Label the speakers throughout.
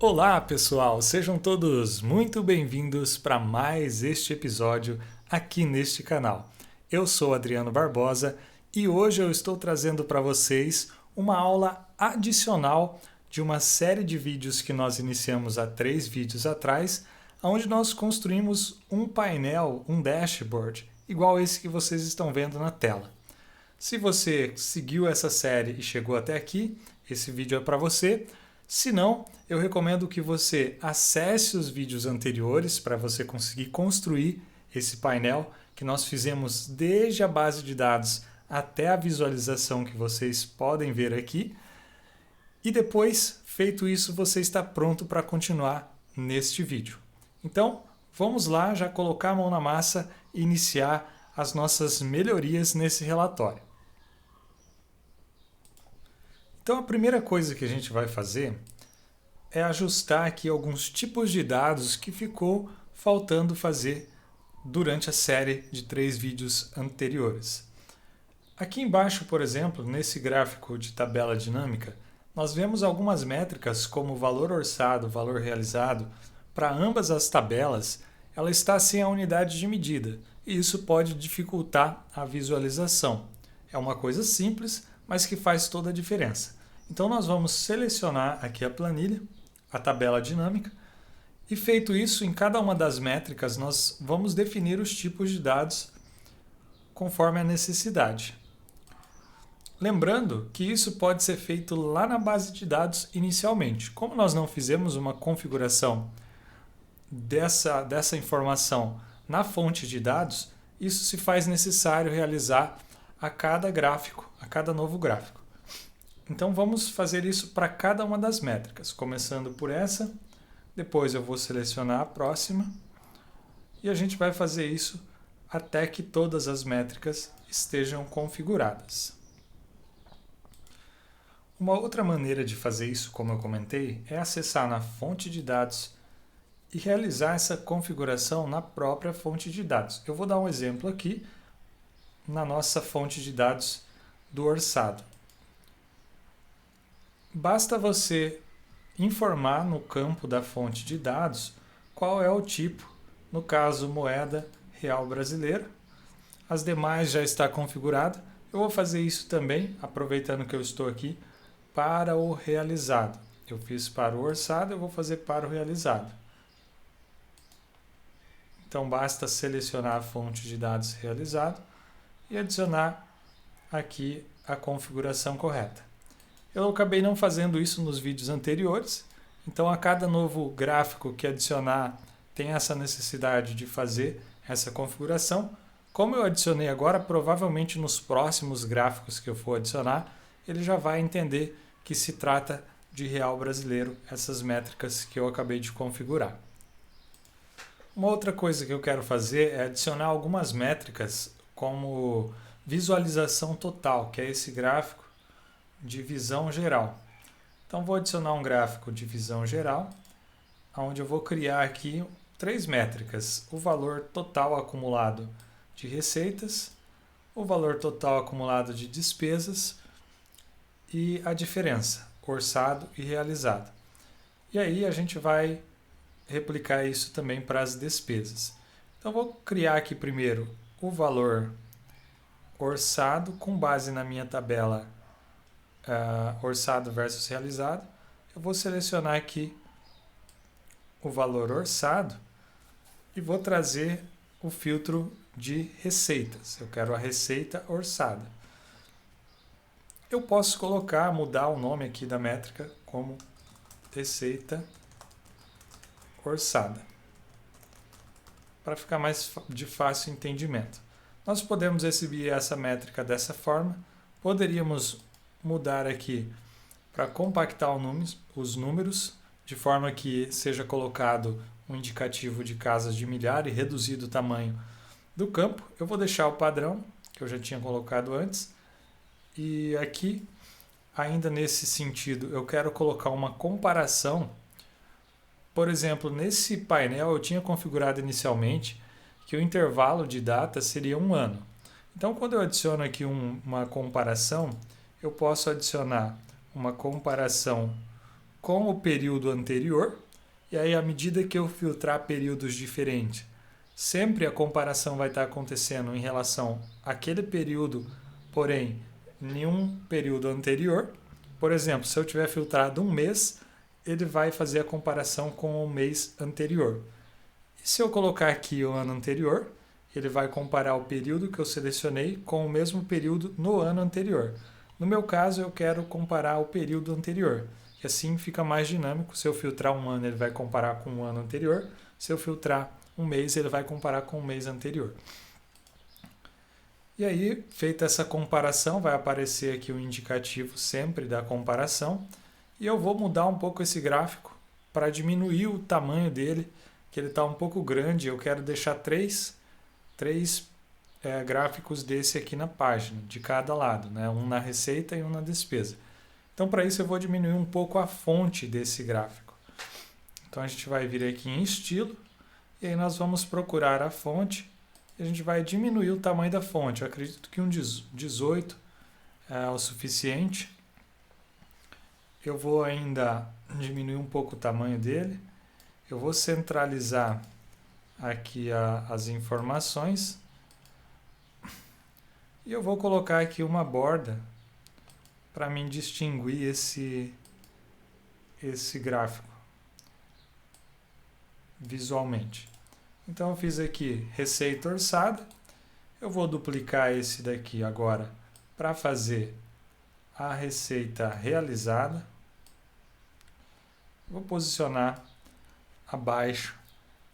Speaker 1: Olá, pessoal! Sejam todos muito bem-vindos para mais este episódio aqui neste canal. Eu sou Adriano Barbosa e hoje eu estou trazendo para vocês uma aula adicional de uma série de vídeos que nós iniciamos há 3 vídeos atrás, onde nós construímos um painel, um dashboard, igual esse que vocês estão vendo na tela. Se você seguiu essa série e chegou até aqui, esse vídeo é para você. Se não, eu recomendo que você acesse os vídeos anteriores para você conseguir construir esse painel que nós fizemos desde a base de dados até a visualização que vocês podem ver aqui. E depois, feito isso, você está pronto para continuar neste vídeo. Então, vamos lá já colocar a mão na massa e iniciar as nossas melhorias nesse relatório. Então, a primeira coisa que a gente vai fazer é ajustar aqui alguns tipos de dados que ficou faltando fazer durante a série de 3 vídeos anteriores. Aqui embaixo, por exemplo, nesse gráfico de tabela dinâmica, nós vemos algumas métricas como valor orçado, valor realizado. Para ambas as tabelas, ela está sem a unidade de medida e isso pode dificultar a visualização. É uma coisa simples, mas que faz toda a diferença. Então nós vamos selecionar aqui a planilha, a tabela dinâmica, e feito isso, em cada uma das métricas nós vamos definir os tipos de dados conforme a necessidade. Lembrando que isso pode ser feito lá na base de dados inicialmente. Como nós não fizemos uma configuração dessa informação na fonte de dados, isso se faz necessário realizar a cada gráfico, a cada novo gráfico. Então vamos fazer isso para cada uma das métricas, começando por essa, depois eu vou selecionar a próxima e a gente vai fazer isso até que todas as métricas estejam configuradas. Uma outra maneira de fazer isso, como eu comentei, é acessar na fonte de dados e realizar essa configuração na própria fonte de dados. Eu vou dar um exemplo aqui na nossa fonte de dados do orçado. Basta você informar no campo da fonte de dados qual é o tipo, no caso moeda real brasileira. As demais já está configurada. Eu vou fazer isso também, aproveitando que eu estou aqui, para o realizado. Eu fiz para o orçado, eu vou fazer para o realizado. Então basta selecionar a fonte de dados realizado e adicionar aqui a configuração correta. Eu acabei não fazendo isso nos vídeos anteriores, então a cada novo gráfico que adicionar tem essa necessidade de fazer essa configuração. Como eu adicionei agora, provavelmente nos próximos gráficos que eu for adicionar, ele já vai entender que se trata de real brasileiro, essas métricas que eu acabei de configurar. Uma outra coisa que eu quero fazer é adicionar algumas métricas como visualização total, que é esse gráfico de visão geral. Então vou adicionar um gráfico de visão geral, onde eu vou criar aqui 3 métricas: o valor total acumulado de receitas, o valor total acumulado de despesas e a diferença, orçado e realizado. E aí a gente vai replicar isso também para as despesas. Então vou criar aqui primeiro o valor orçado com base na minha tabela orçado versus realizado. Eu vou selecionar aqui o valor orçado e vou trazer o filtro de receitas. Eu quero a receita orçada. Eu posso mudar o nome aqui da métrica como receita orçada, para ficar mais de fácil entendimento. Nós podemos exibir essa métrica dessa forma, poderíamos mudar aqui para compactar os números, de forma que seja colocado um indicativo de casas de milhar e reduzido o tamanho do campo. Eu vou deixar o padrão, que eu já tinha colocado antes, e aqui, ainda nesse sentido, eu quero colocar uma comparação. Por exemplo, nesse painel eu tinha configurado inicialmente que o intervalo de data seria 1 ano. Então, quando eu adiciono aqui uma comparação, eu posso adicionar uma comparação com o período anterior, e aí à medida que eu filtrar períodos diferentes, sempre a comparação vai estar acontecendo em relação àquele período, porém, em um período anterior. Por exemplo, se eu tiver filtrado um mês, ele vai fazer a comparação com o mês anterior. E se eu colocar aqui o ano anterior, ele vai comparar o período que eu selecionei com o mesmo período no ano anterior. No meu caso, eu quero comparar o período anterior. E assim fica mais dinâmico. Se eu filtrar um ano, ele vai comparar com o ano anterior. Se eu filtrar um mês, ele vai comparar com o mês anterior. E aí, feita essa comparação, vai aparecer aqui o indicativo sempre da comparação. E eu vou mudar um pouco esse gráfico para diminuir o tamanho dele, que ele está um pouco grande. Eu quero deixar três gráficos desse aqui na página, de cada lado, né? Um na receita e um na despesa. Então, para isso, eu vou diminuir um pouco a fonte desse gráfico. Então, a gente vai vir aqui em estilo, e aí nós vamos procurar a fonte, e a gente vai diminuir o tamanho da fonte. Eu acredito que um 18 é o suficiente. Eu vou ainda diminuir um pouco o tamanho dele. Eu vou centralizar aqui as informações. E eu vou colocar aqui uma borda para mim distinguir esse gráfico visualmente. Então eu fiz aqui receita orçada. Eu vou duplicar esse daqui agora para fazer a receita realizada. Vou posicionar abaixo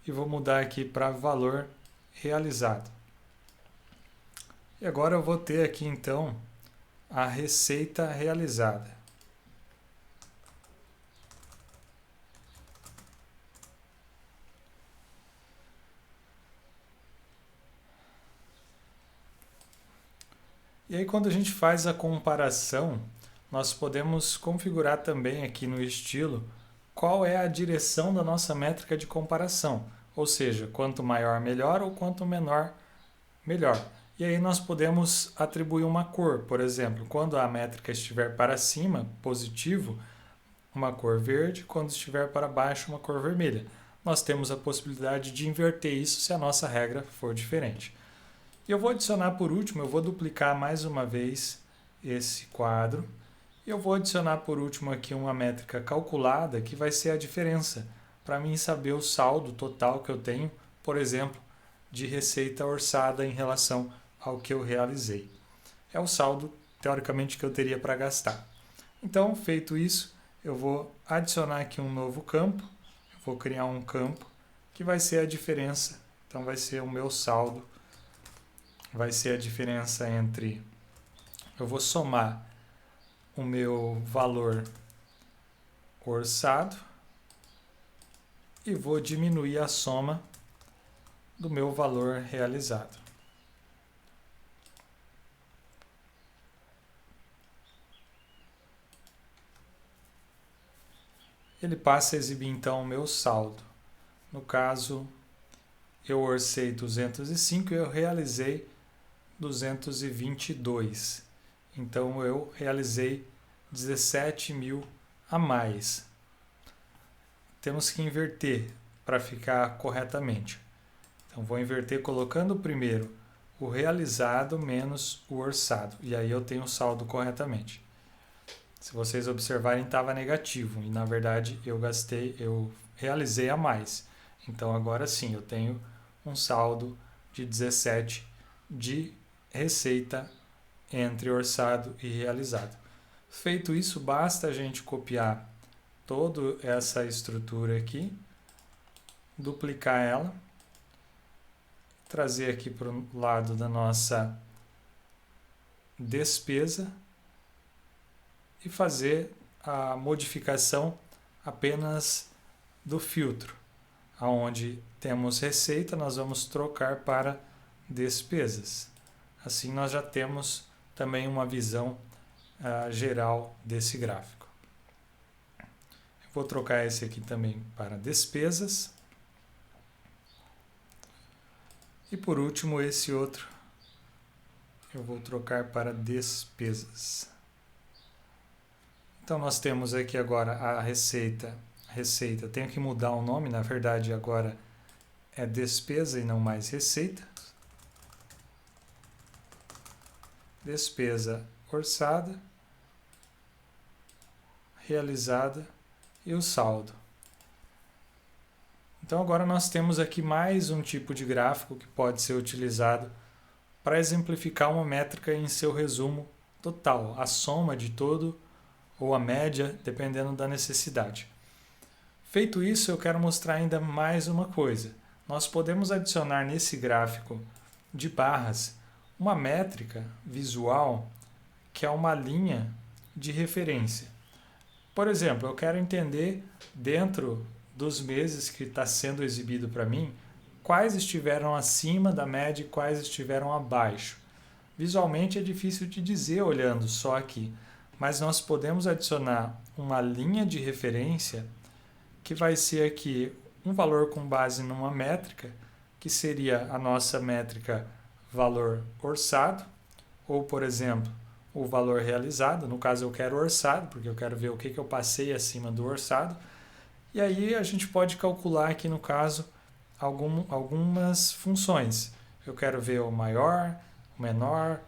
Speaker 1: e vou mudar aqui para valor realizado. E agora eu vou ter aqui então a receita realizada. E aí quando a gente faz a comparação, nós podemos configurar também aqui no estilo qual é a direção da nossa métrica de comparação. Ou seja, quanto maior melhor ou quanto menor melhor. E aí nós podemos atribuir uma cor, por exemplo, quando a métrica estiver para cima, positivo, uma cor verde, quando estiver para baixo, uma cor vermelha. Nós temos a possibilidade de inverter isso se a nossa regra for diferente. E eu vou adicionar por último, eu vou duplicar mais uma vez esse quadro, e eu vou adicionar por último aqui uma métrica calculada, que vai ser a diferença, para mim saber o saldo total que eu tenho, por exemplo, de receita orçada em relação ao que eu realizei. É o saldo, teoricamente, que eu teria para gastar. Então, feito isso, eu vou adicionar aqui um novo campo. Eu vou criar um campo que vai ser a diferença. Então, vai ser o meu saldo. Vai ser a diferença entre... Eu vou somar o meu valor orçado e vou diminuir a soma do meu valor realizado. Ele passa a exibir então o meu saldo. No caso, eu orcei 205 e eu realizei 222. Então eu realizei 17 mil a mais. Temos que inverter para ficar corretamente. Então vou inverter colocando primeiro o realizado menos o orçado. E aí eu tenho o saldo corretamente. Se vocês observarem, estava negativo. E na verdade eu realizei a mais. Então agora sim, eu tenho um saldo de 17 de receita entre orçado e realizado. Feito isso, basta a gente copiar toda essa estrutura aqui, duplicar ela, trazer aqui para o lado da nossa despesa e fazer a modificação apenas do filtro. Onde temos receita, nós vamos trocar para despesas. Assim nós já temos também uma visão geral desse gráfico. Eu vou trocar esse aqui também para despesas. E por último, esse outro eu vou trocar para despesas. Então nós temos aqui agora a receita. Receita, tenho que mudar o nome, na verdade agora é despesa e não mais receita. Despesa orçada, realizada e o saldo. Então agora nós temos aqui mais um tipo de gráfico que pode ser utilizado para exemplificar uma métrica em seu resumo total, a soma de todo ou a média, dependendo da necessidade. Feito isso, eu quero mostrar ainda mais uma coisa. Nós podemos adicionar nesse gráfico de barras uma métrica visual que é uma linha de referência. Por exemplo, eu quero entender dentro dos meses que está sendo exibido para mim, quais estiveram acima da média e quais estiveram abaixo. Visualmente é difícil de dizer olhando só aqui, mas nós podemos adicionar uma linha de referência que vai ser aqui um valor com base numa métrica, que seria a nossa métrica valor orçado, ou, por exemplo, o valor realizado. No caso, eu quero orçado, porque eu quero ver o que eu passei acima do orçado. E aí a gente pode calcular aqui, no caso, algumas funções. Eu quero ver o maior, o menor,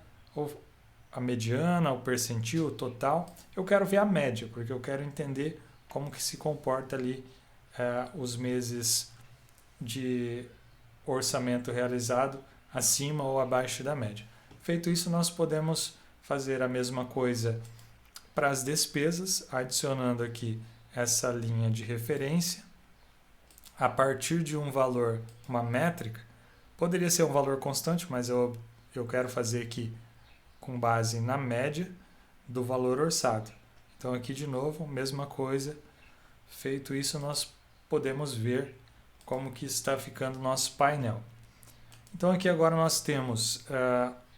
Speaker 1: a mediana, o percentil, o total. Eu quero ver a média, porque eu quero entender como que se comporta ali os meses de orçamento realizado acima ou abaixo da média. Feito isso, nós podemos fazer a mesma coisa para as despesas, adicionando aqui essa linha de referência. A partir de um valor, uma métrica, poderia ser um valor constante, mas eu quero fazer aqui com base na média do valor orçado. Então aqui de novo, mesma coisa. Feito isso, nós podemos ver como que está ficando o nosso painel. Então aqui agora nós temos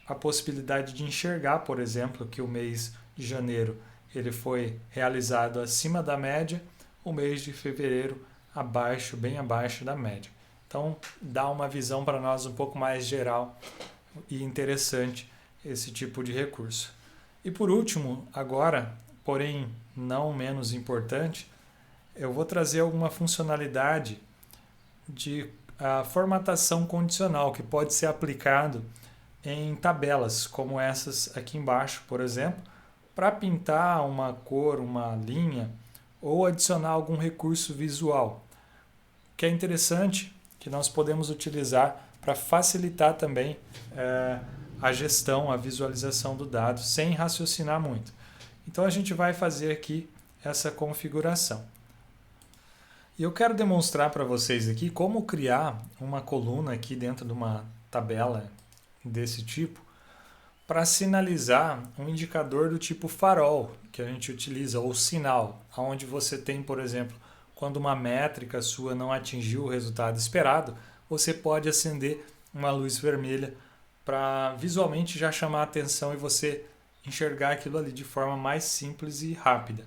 Speaker 1: a possibilidade de enxergar, por exemplo, que o mês de janeiro ele foi realizado acima da média, o mês de fevereiro abaixo, bem abaixo da média. Então dá uma visão para nós um pouco mais geral e interessante esse tipo de recurso. E por último, agora, porém não menos importante, eu vou trazer alguma funcionalidade de formatação condicional que pode ser aplicado em tabelas como essas aqui embaixo, por exemplo, para pintar uma cor, uma linha ou adicionar algum recurso visual, que é interessante, que nós podemos utilizar para facilitar também a gestão, a visualização do dado, sem raciocinar muito. Então a gente vai fazer aqui essa configuração. E eu quero demonstrar para vocês aqui como criar uma coluna aqui dentro de uma tabela desse tipo para sinalizar um indicador do tipo farol que a gente utiliza, ou sinal, onde você tem, por exemplo, quando uma métrica sua não atingiu o resultado esperado, você pode acender uma luz vermelha para visualmente já chamar a atenção e você enxergar aquilo ali de forma mais simples e rápida.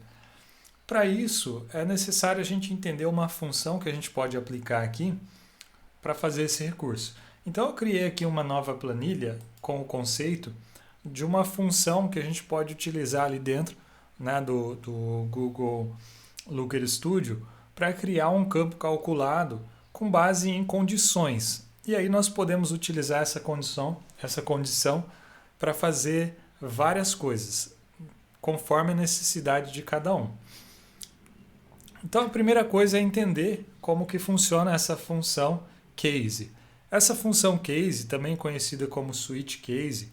Speaker 1: Para isso, é necessário a gente entender uma função que a gente pode aplicar aqui para fazer esse recurso. Então, eu criei aqui uma nova planilha com o conceito de uma função que a gente pode utilizar ali dentro, né, do Google Looker Studio para criar um campo calculado com base em condições. E aí nós podemos utilizar essa condição para fazer várias coisas, conforme a necessidade de cada um. Então a primeira coisa é entender como que funciona essa função case. Essa função case, também conhecida como switch case,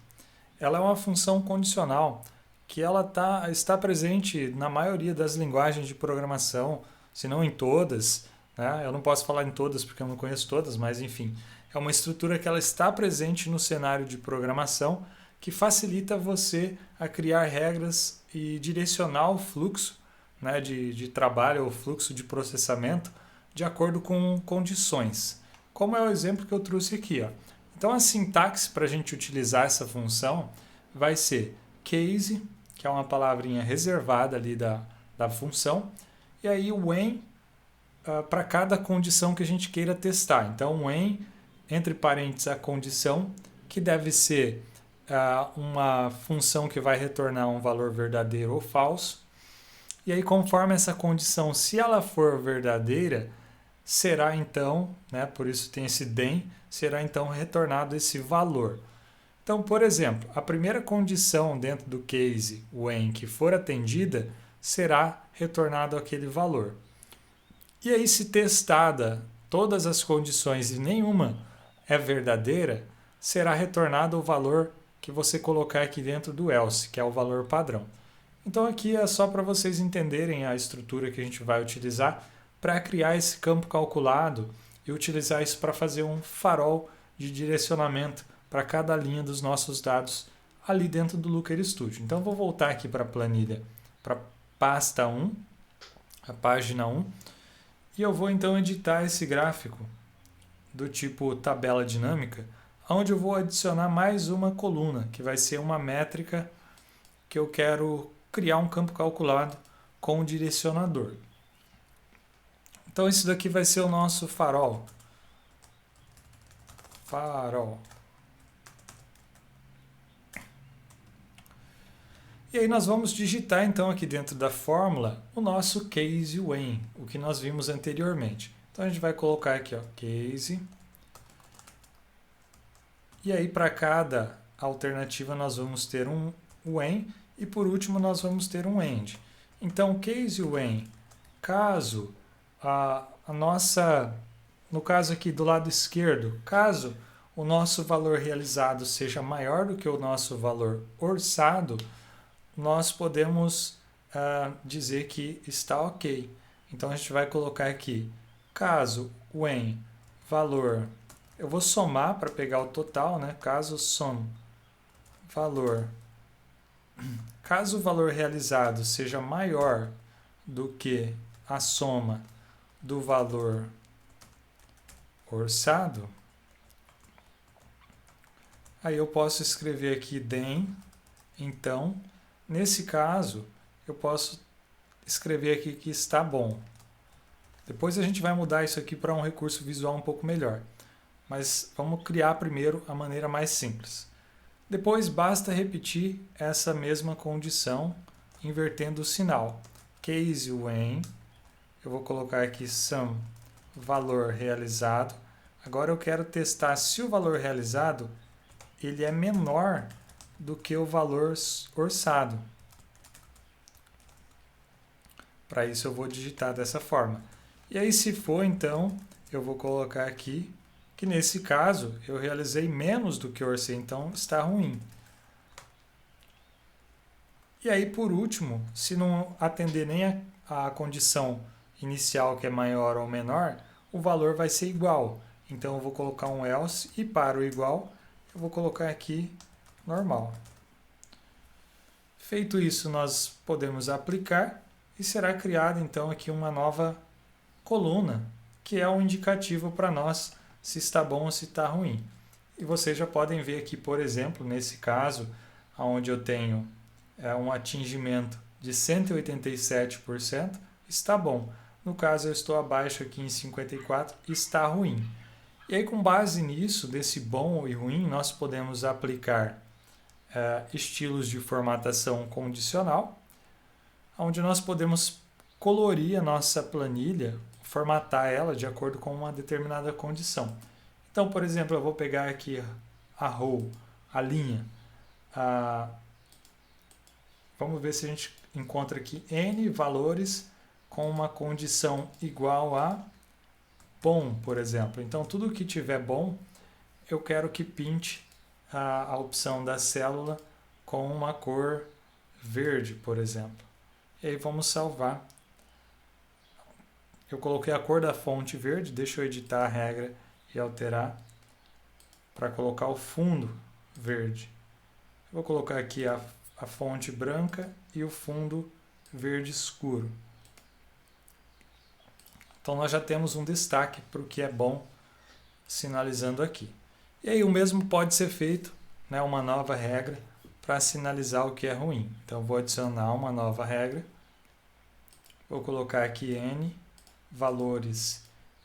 Speaker 1: ela é uma função condicional que ela está presente na maioria das linguagens de programação, se não em todas, né? Eu não posso falar em todas porque eu não conheço todas, mas enfim, é uma estrutura que ela está presente no cenário de programação que facilita você a criar regras e direcionar o fluxo, né, de trabalho, o fluxo de processamento, de acordo com condições. Como é o exemplo que eu trouxe aqui. Ó. Então, a sintaxe para a gente utilizar essa função vai ser case, que é uma palavrinha reservada ali da função, e aí o when para cada condição que a gente queira testar. Então, when, entre parênteses, a condição, que deve ser uma função que vai retornar um valor verdadeiro ou falso. E aí, conforme essa condição, se ela for verdadeira, será então, né, por isso tem esse then, será então retornado esse valor. Então, por exemplo, a primeira condição dentro do case when que for atendida, será retornado aquele valor. E aí, se testada todas as condições e nenhuma é verdadeira, será retornado o valor que você colocar aqui dentro do else, que é o valor padrão. Então aqui é só para vocês entenderem a estrutura que a gente vai utilizar para criar esse campo calculado e utilizar isso para fazer um farol de direcionamento para cada linha dos nossos dados ali dentro do Looker Studio. Então vou voltar aqui para a planilha, para pasta 1, a página 1, e eu vou então editar esse gráfico do tipo tabela dinâmica, onde eu vou adicionar mais uma coluna, que vai ser uma métrica que eu quero criar um campo calculado com o direcionador. Então isso daqui vai ser o nosso farol. Farol. E aí nós vamos digitar então aqui dentro da fórmula o nosso case when, o que nós vimos anteriormente. Então a gente vai colocar aqui, ó, case. E aí para cada alternativa nós vamos ter um when e por último nós vamos ter um end. Então case when, caso a nossa, no caso aqui do lado esquerdo, caso o nosso valor realizado seja maior do que o nosso valor orçado, nós podemos dizer que está ok. Então a gente vai colocar aqui, caso when valor, eu vou somar para pegar o total, né? Caso sum valor, caso o valor realizado seja maior do que a soma do valor orçado, aí eu posso escrever aqui then, então, nesse caso, eu posso escrever aqui que está bom. Depois a gente vai mudar isso aqui para um recurso visual um pouco melhor. Mas vamos criar primeiro a maneira mais simples. Depois basta repetir essa mesma condição, invertendo o sinal. Case when, eu vou colocar aqui sum valor realizado. Agora eu quero testar se o valor realizado ele é menor do que o valor orçado. Para isso eu vou digitar dessa forma. E aí se for, então, eu vou colocar aqui que nesse caso eu realizei menos do que eu orcei, então está ruim. E aí por último, se não atender nem a condição inicial que é maior ou menor, o valor vai ser igual. Então eu vou colocar um else e para o igual eu vou colocar aqui normal. Feito isso, nós podemos aplicar e será criada então aqui uma nova coluna, que é um indicativo para nós se está bom ou se está ruim. E vocês já podem ver aqui, por exemplo, nesse caso, onde eu tenho um atingimento de 187%, está bom. No caso, eu estou abaixo aqui em 54%, está ruim. E aí, com base nisso, desse bom e ruim, nós podemos aplicar estilos de formatação condicional, onde nós podemos colorir a nossa planilha, formatar ela de acordo com uma determinada condição. Então, por exemplo, eu vou pegar aqui a row, a linha. Vamos ver se a gente encontra aqui N valores com uma condição igual a bom, por exemplo. Então, tudo que tiver bom, eu quero que pinte a opção da célula com uma cor verde, por exemplo. E aí vamos salvar. Eu coloquei a cor da fonte verde, deixa eu editar a regra e alterar para colocar o fundo verde. Eu vou colocar aqui a fonte branca e o fundo verde escuro. Então nós já temos um destaque para o que é bom sinalizando aqui. E aí o mesmo pode ser feito, né, uma nova regra para sinalizar o que é ruim. Então vou adicionar uma nova regra. Vou colocar aqui N valores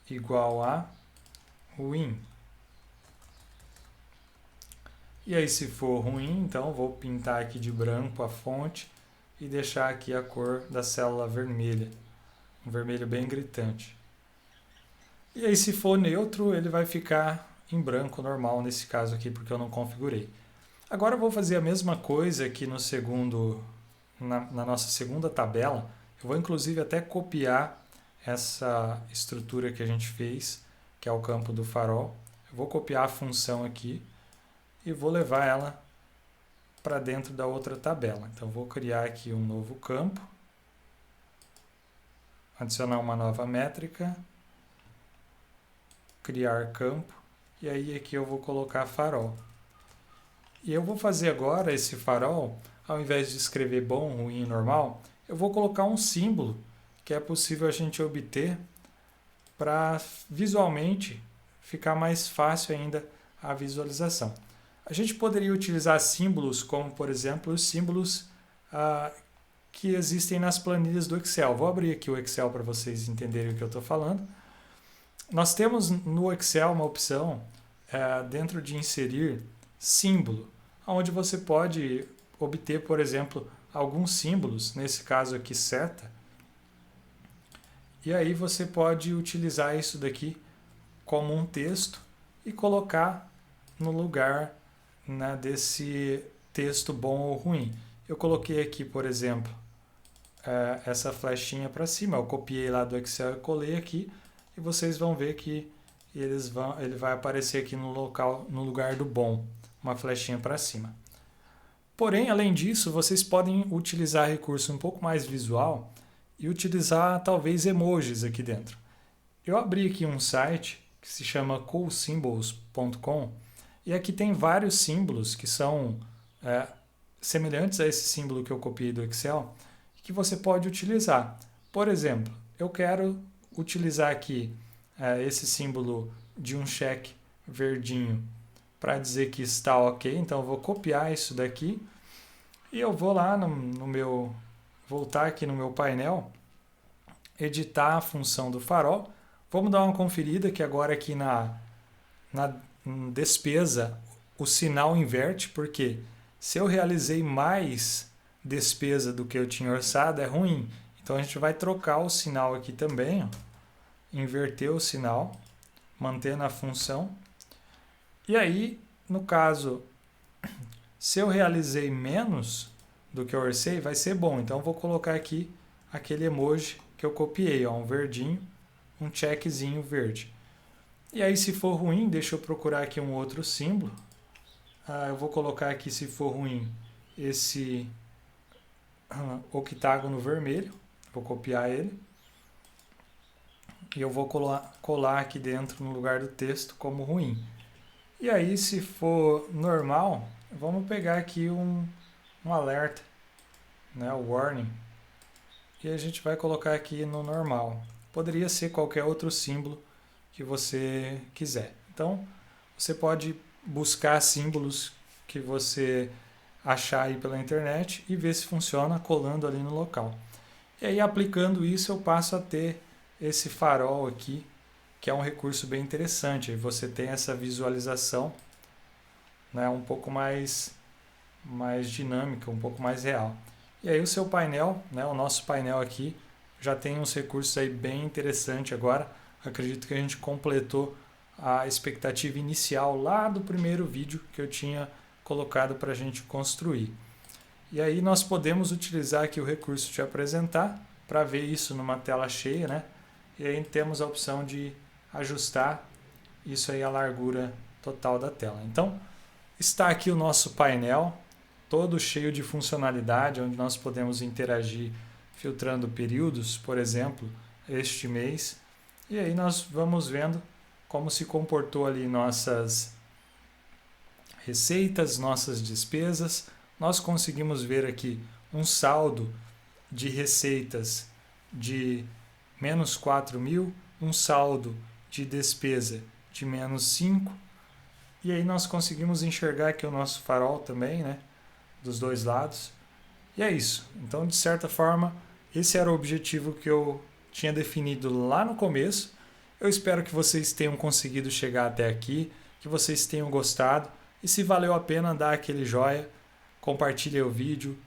Speaker 1: igual a ruim. E aí se for ruim, então vou pintar aqui de branco a fonte e deixar aqui a cor da célula vermelha, um vermelho bem gritante. E aí se for neutro, ele vai ficar em branco normal nesse caso aqui, porque eu não configurei. Agora eu vou fazer a mesma coisa aqui no segundo, na nossa segunda tabela. Eu vou inclusive até copiar essa estrutura que a gente fez, que é o campo do farol. Eu vou copiar a função aqui e vou levar ela para dentro da outra tabela. Então vou criar aqui um novo campo, adicionar uma nova métrica, criar campo, e aí aqui eu vou colocar farol. E eu vou fazer agora esse farol, ao invés de escrever bom, ruim e normal, eu vou colocar um símbolo que é possível a gente obter para visualmente ficar mais fácil ainda a visualização. A gente poderia utilizar símbolos como, por exemplo, os símbolos que existem nas planilhas do Excel. Vou abrir aqui o Excel para vocês entenderem o que eu estou falando. Nós temos no Excel uma opção dentro de inserir símbolo, onde você pode obter, por exemplo, alguns símbolos, nesse caso aqui seta, e aí você pode utilizar isso daqui como um texto e colocar no lugar, né, desse texto bom ou ruim. Eu coloquei aqui, por exemplo, essa flechinha para cima, eu copiei lá do Excel e colei aqui, e vocês vão ver que ele vai aparecer aqui no lugar do bom, uma flechinha para cima. Porém, além disso, vocês podem utilizar recurso um pouco mais visual e utilizar talvez emojis aqui dentro. Eu abri aqui um site que se chama coolsymbols.com e aqui tem vários símbolos que são semelhantes a esse símbolo que eu copiei do Excel, que você pode utilizar. Por exemplo, eu quero utilizar aqui esse símbolo de um cheque verdinho para dizer que está ok, então eu vou copiar isso daqui e eu vou lá voltar aqui no meu painel, editar a função do farol. Vamos dar uma conferida que agora aqui na despesa o sinal inverte, porque se eu realizei mais despesa do que eu tinha orçado é ruim. Então a gente vai trocar o sinal aqui também, ó, inverter o sinal, mantendo a função. E aí, no caso, se eu realizei menos do que eu orcei, vai ser bom. Então, eu vou colocar aqui aquele emoji que eu copiei, ó, um verdinho, um checkzinho verde. E aí, se for ruim, deixa eu procurar aqui um outro símbolo. Eu vou colocar aqui, se for ruim, esse octágono vermelho. Vou copiar ele. E eu vou colar aqui dentro no lugar do texto como ruim. E aí, se for normal, vamos pegar aqui um alerta, né, o warning, e a gente vai colocar aqui no normal. Poderia ser qualquer outro símbolo que você quiser. Então, você pode buscar símbolos que você achar aí pela internet e ver se funciona colando ali no local. E aí, aplicando isso, eu passo a ter esse farol aqui, que é um recurso bem interessante. Aí você tem essa visualização, né, um pouco mais dinâmica, um pouco mais real. E aí o seu painel, né, o nosso painel aqui, já tem uns recursos aí bem interessantes agora. Acredito que a gente completou a expectativa inicial lá do primeiro vídeo que eu tinha colocado para a gente construir. E aí nós podemos utilizar aqui o recurso de apresentar para ver isso numa tela cheia, né? E aí temos a opção de ajustar isso aí a largura total da tela. Então, está aqui o nosso painel, todo cheio de funcionalidade, onde nós podemos interagir filtrando períodos, por exemplo, este mês. E aí nós vamos vendo como se comportou ali nossas receitas, nossas despesas. Nós conseguimos ver aqui um saldo de receitas de menos 4.000, um saldo de despesa de menos 5, e aí nós conseguimos enxergar aqui o nosso farol também, né, dos dois lados. E é isso. Então, de certa forma, esse era o objetivo que eu tinha definido lá no começo. Eu espero que vocês tenham conseguido chegar até aqui, que vocês tenham gostado, e se valeu a pena, dá aquele joinha, compartilha o vídeo,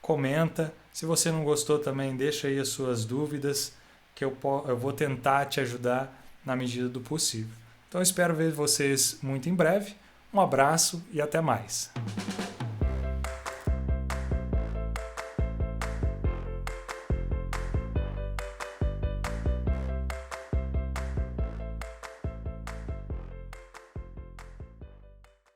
Speaker 1: comenta. Se você não gostou também, deixa aí as suas dúvidas, que eu vou tentar te ajudar na medida do possível. Então espero ver vocês muito em breve. Um abraço e até mais.